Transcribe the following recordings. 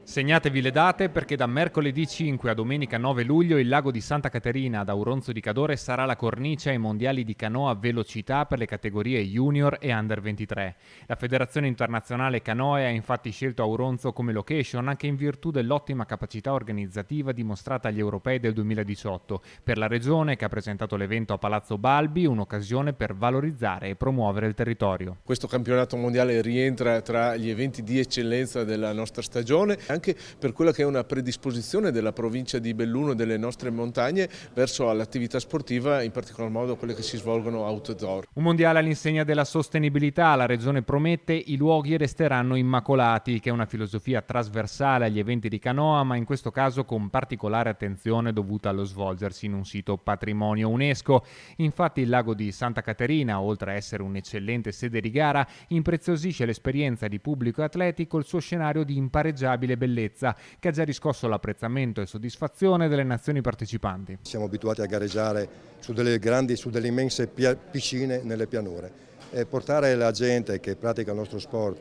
Segnatevi le date perché da mercoledì 5 a domenica 9 luglio il lago di Santa Caterina ad Auronzo di Cadore sarà la cornice ai mondiali di canoa velocità per le categorie junior e under 23. La Federazione Internazionale Canoe ha infatti scelto Auronzo come location anche in virtù dell'ottima capacità organizzativa dimostrata agli europei del 2018. Per la regione, che ha presentato l'evento a Palazzo Balbi, un'occasione per valorizzare e promuovere il territorio. Questo campionato mondiale rientra tra gli eventi di eccellenza della nostra stagione, anche per quella che è una predisposizione della provincia di Belluno e delle nostre montagne verso l'attività sportiva, in particolar modo quelle che si svolgono outdoor. Un mondiale all'insegna della sostenibilità, la regione promette i luoghi resteranno immacolati, che è una filosofia trasversale agli eventi di canoa, ma in questo caso con particolare attenzione dovuta allo svolgersi in un sito patrimonio UNESCO. Infatti il lago di Santa Caterina, oltre a essere un'eccellente sede di gara, impreziosisce l'esperienza di pubblico e atleti col suo scenario di impareggiabile bellezza, che ha già riscosso l'apprezzamento e soddisfazione delle nazioni partecipanti. Siamo abituati a gareggiare su delle immense piscine nelle pianure e portare la gente che pratica il nostro sport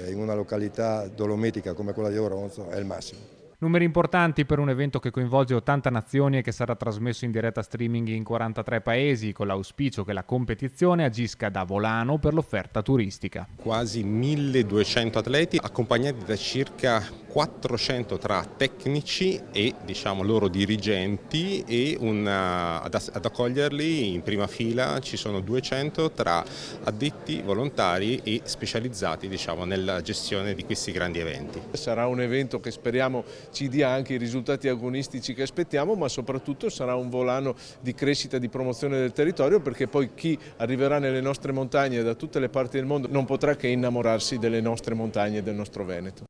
in una località dolomitica come quella di Auronzo è il massimo. Numeri importanti per un evento che coinvolge 80 nazioni e che sarà trasmesso in diretta streaming in 43 paesi, con l'auspicio che la competizione agisca da volano per l'offerta turistica. Quasi 1200 atleti accompagnati da circa 400 tra tecnici e loro dirigenti e ad accoglierli in prima fila ci sono 200 tra addetti, volontari e specializzati nella gestione di questi grandi eventi. Sarà un evento che speriamo ci dia anche i risultati agonistici che aspettiamo, ma soprattutto sarà un volano di crescita e di promozione del territorio, perché poi chi arriverà nelle nostre montagne da tutte le parti del mondo non potrà che innamorarsi delle nostre montagne e del nostro Veneto.